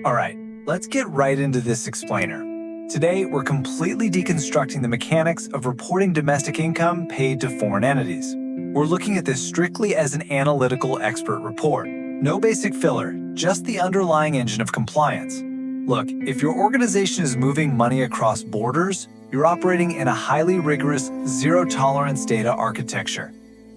All right, let's get right into this explainer. Today, we're completely deconstructing the mechanics of reporting domestic income paid to foreign entities. We're looking at this strictly as an analytical expert report. No basic filler, just the underlying engine of compliance. Look, if your organization is moving money across borders, you're operating in a highly rigorous, zero-tolerance data architecture.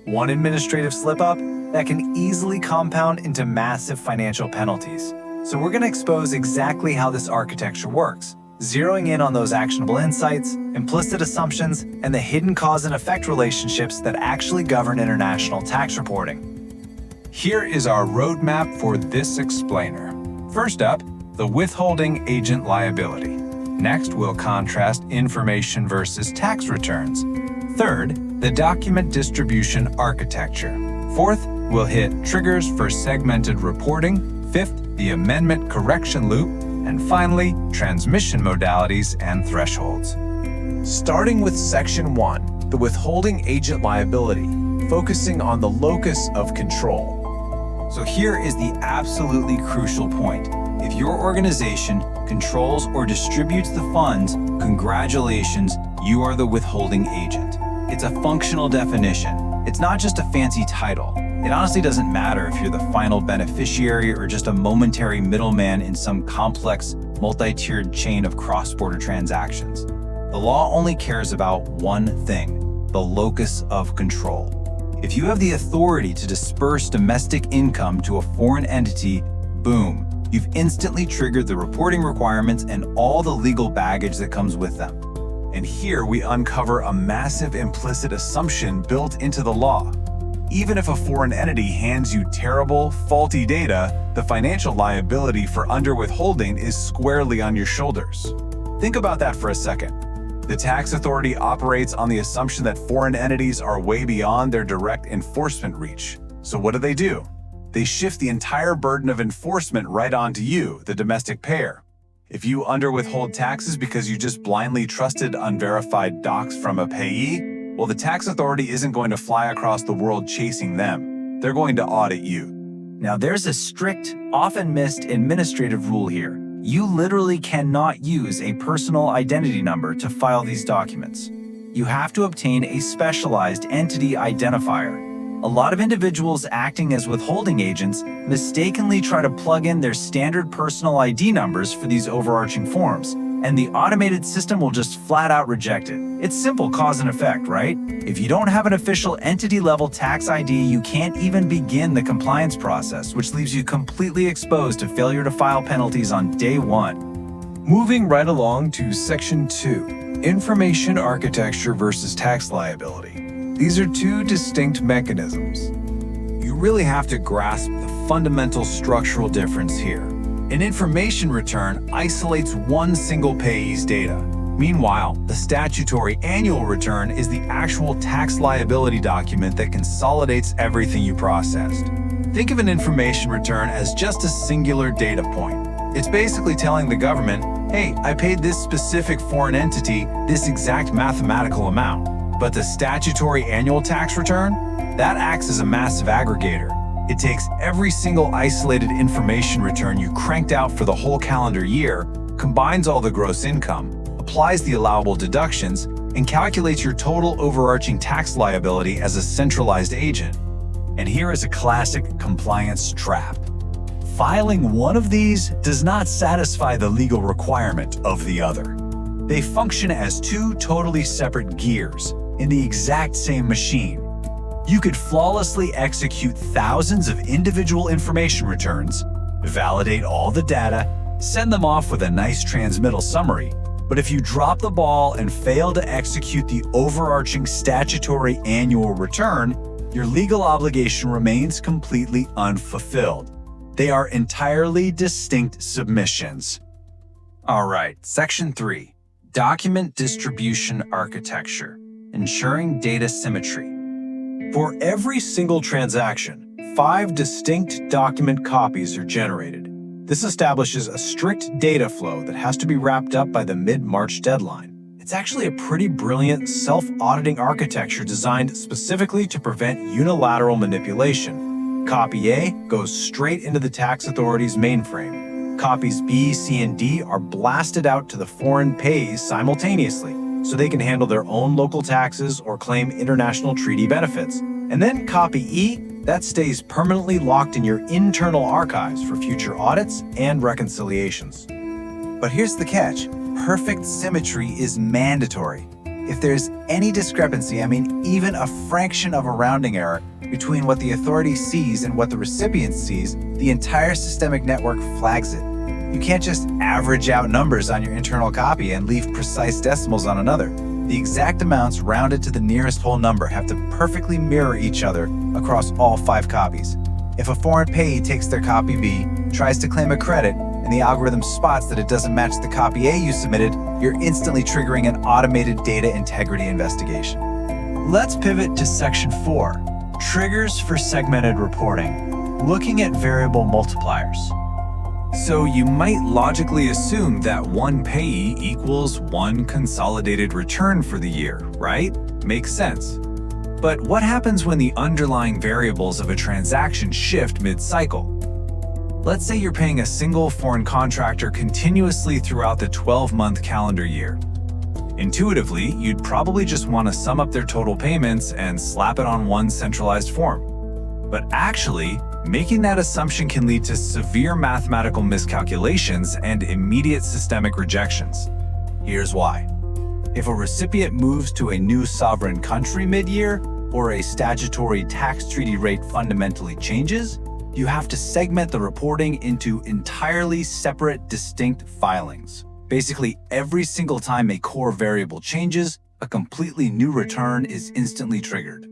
One administrative slip-up that can easily compound into massive financial penalties. So we're going to expose exactly how this architecture works, zeroing in on those actionable insights, implicit assumptions, and the hidden cause and effect relationships that actually govern international tax reporting. Here is our roadmap for this explainer. First up, the withholding agent liability. Next, we'll contrast information versus tax returns. Third, the document distribution architecture. Fourth, we'll hit triggers for segmented reporting. Fifth, the amendment correction loop. And finally, transmission modalities and thresholds. Starting with Section 1, the withholding agent liability, focusing on the locus of control. So here is the absolutely crucial point. If your organization controls or distributes the funds, congratulations, you are the withholding agent. It's a functional definition. It's not just a fancy title. It honestly doesn't matter if you're the final beneficiary or just a momentary middleman in some complex, multi-tiered chain of cross-border transactions. The law only cares about one thing: the locus of control. If you have the authority to disperse domestic income to a foreign entity, boom, you've instantly triggered the reporting requirements and all the legal baggage that comes with them. And here we uncover a massive implicit assumption built into the law. Even if a foreign entity hands you terrible, faulty data, the financial liability for under-withholding is squarely on your shoulders. Think about that for a second. The tax authority operates on the assumption that foreign entities are way beyond their direct enforcement reach. So what do? They shift the entire burden of enforcement right onto you, the domestic payer. If you under-withhold taxes because you just blindly trusted unverified docs from a payee, well, the tax authority isn't going to fly across the world chasing them. They're going to audit you. Now, there's a strict, often missed administrative rule here. You literally cannot use a personal identity number to file these documents. You have to obtain a specialized entity identifier. A lot of individuals acting as withholding agents mistakenly try to plug in their standard personal ID numbers for these overarching forms, and the automated system will just flat out reject it. It's simple cause and effect, right? If you don't have an official entity-level tax ID, you can't even begin the compliance process, which leaves you completely exposed to failure to file penalties on day one. Moving right along to Section 2, information architecture versus tax liability. These are two distinct mechanisms. You really have to grasp the fundamental structural difference here. An information return isolates one single payee's data. Meanwhile, the statutory annual return is the actual tax liability document that consolidates everything you processed. Think of an information return as just a singular data point. It's basically telling the government, hey, I paid this specific foreign entity this exact mathematical amount. But the statutory annual tax return, that acts as a massive aggregator. It takes every single isolated information return you cranked out for the whole calendar year, combines all the gross income, applies the allowable deductions, and calculates your total overarching tax liability as a centralized agent. And here is a classic compliance trap. Filing one of these does not satisfy the legal requirement of the other. They function as two totally separate gears in the exact same machine. You could flawlessly execute thousands of individual information returns, validate all the data, send them off with a nice transmittal summary, but if you drop the ball and fail to execute the overarching statutory annual return, your legal obligation remains completely unfulfilled. They are entirely distinct submissions. All right, Section 3, document distribution architecture, ensuring data symmetry. For every single transaction, 5 distinct document copies are generated. This establishes a strict data flow that has to be wrapped up by the mid-March deadline. It's actually a pretty brilliant self-auditing architecture designed specifically to prevent unilateral manipulation. Copy A goes straight into the tax authority's mainframe. Copies B, C, and D are blasted out to the foreign payees simultaneously, so they can handle their own local taxes or claim international treaty benefits. And then copy E, that stays permanently locked in your internal archives for future audits and reconciliations. But here's the catch. Perfect symmetry is mandatory. If there's any discrepancy, even a fraction of a rounding error between what the authority sees and what the recipient sees, the entire systemic network flags it. You can't just average out numbers on your internal copy and leave precise decimals on another. The exact amounts rounded to the nearest whole number have to perfectly mirror each other across all 5 copies. If a foreign payee takes their copy B, tries to claim a credit, and the algorithm spots that it doesn't match the copy A you submitted, you're instantly triggering an automated data integrity investigation. Let's pivot to Section 4, Triggers for Segmented Reporting, looking at variable multipliers. So you might logically assume that one payee equals one consolidated return for the year, right? Makes sense. But what happens when the underlying variables of a transaction shift mid-cycle? Let's say you're paying a single foreign contractor continuously throughout the 12-month calendar year. Intuitively, you'd probably just want to sum up their total payments and slap it on one centralized form. But actually, making that assumption can lead to severe mathematical miscalculations and immediate systemic rejections. Here's why. If a recipient moves to a new sovereign country mid-year, or a statutory tax treaty rate fundamentally changes, you have to segment the reporting into entirely separate, distinct filings. Basically, every single time a core variable changes, a completely new return is instantly triggered.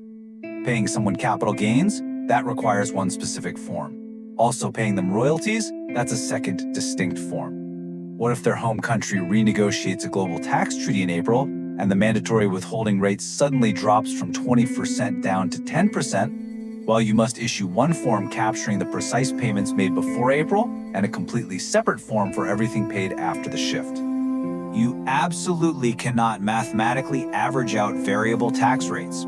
Paying someone capital gains, that requires one specific form. Also paying them royalties, that's a second distinct form. What if their home country renegotiates a global tax treaty in April, and the mandatory withholding rate suddenly drops from 20% down to 10%, while you must issue one form capturing the precise payments made before April and a completely separate form for everything paid after the shift? You absolutely cannot mathematically average out variable tax rates.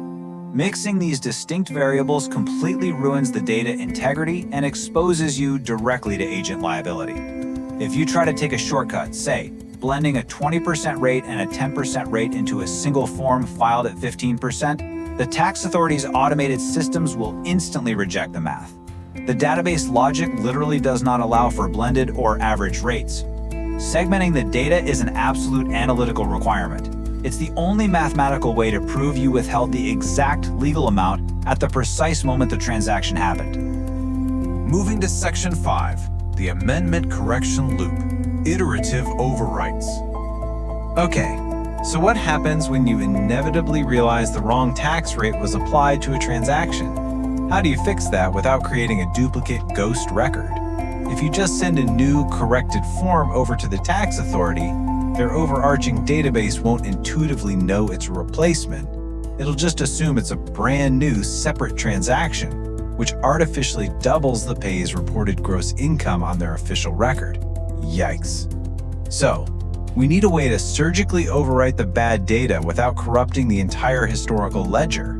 Mixing these distinct variables completely ruins the data integrity and exposes you directly to agent liability. If you try to take a shortcut, say, blending a 20% rate and a 10% rate into a single form filed at 15%, the tax authority's automated systems will instantly reject the math. The database logic literally does not allow for blended or average rates. Segmenting the data is an absolute analytical requirement. It's the only mathematical way to prove you withheld the exact legal amount at the precise moment the transaction happened. Moving to Section 5, the Amendment Correction Loop, Iterative Overwrites. Okay, so what happens when you inevitably realize the wrong tax rate was applied to a transaction? How do you fix that without creating a duplicate ghost record? If you just send a new corrected form over to the tax authority, their overarching database won't intuitively know it's a replacement. It'll just assume it's a brand new separate transaction, which artificially doubles the payee's reported gross income on their official record. Yikes. So, we need a way to surgically overwrite the bad data without corrupting the entire historical ledger.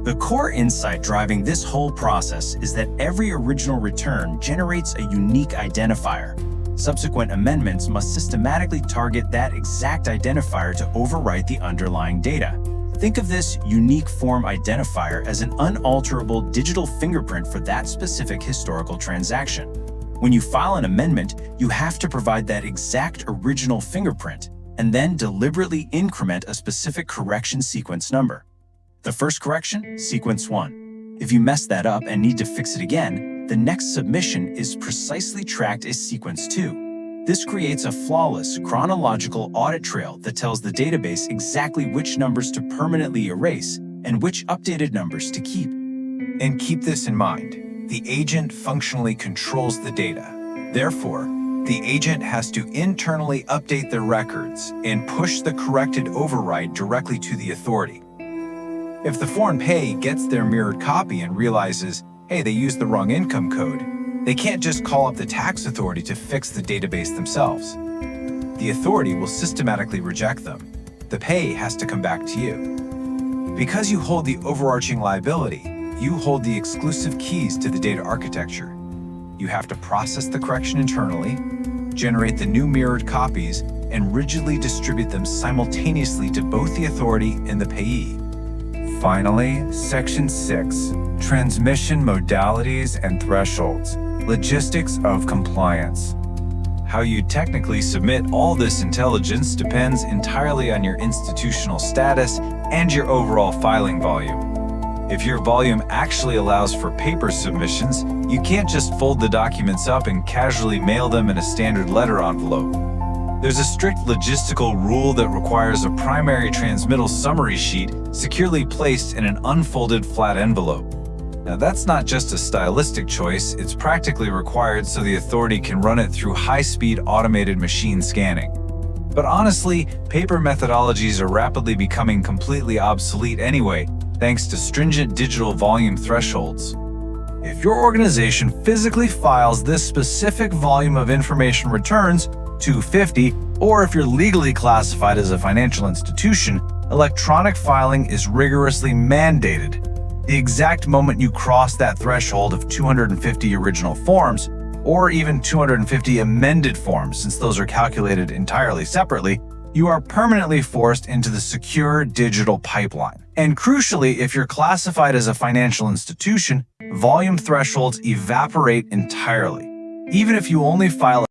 The core insight driving this whole process is that every original return generates a unique identifier. Subsequent amendments must systematically target that exact identifier to overwrite the underlying data. Think of this unique form identifier as an unalterable digital fingerprint for that specific historical transaction. When you file an amendment, you have to provide that exact original fingerprint, and then deliberately increment a specific correction sequence number. The first correction, sequence 1. If you mess that up and need to fix it again, the next submission is precisely tracked as sequence 2. This creates a flawless, chronological audit trail that tells the database exactly which numbers to permanently erase and which updated numbers to keep. And keep this in mind. The agent functionally controls the data. Therefore, the agent has to internally update their records and push the corrected override directly to the authority. If the foreign payee gets their mirrored copy and realizes, hey, they used the wrong income code, they can't just call up the tax authority to fix the database themselves. The authority will systematically reject them. The payee has to come back to you. Because you hold the overarching liability, you hold the exclusive keys to the data architecture. You have to process the correction internally, generate the new mirrored copies, and rigidly distribute them simultaneously to both the authority and the payee. Finally, Section 6, Transmission Modalities and Thresholds, Logistics of Compliance. How you technically submit all this intelligence depends entirely on your institutional status and your overall filing volume. If your volume actually allows for paper submissions, you can't just fold the documents up and casually mail them in a standard letter envelope. There's a strict logistical rule that requires a primary transmittal summary sheet securely placed in an unfolded flat envelope. Now that's not just a stylistic choice, it's practically required so the authority can run it through high-speed automated machine scanning. But honestly, paper methodologies are rapidly becoming completely obsolete anyway, thanks to stringent digital volume thresholds. If your organization physically files this specific volume of information returns, 250, or if you're legally classified as a financial institution, electronic filing is rigorously mandated. The exact moment you cross that threshold of 250 original forms, or even 250 amended forms, since those are calculated entirely separately, you are permanently forced into the secure digital pipeline. And crucially, if you're classified as a financial institution, volume thresholds evaporate entirely. Even if you only file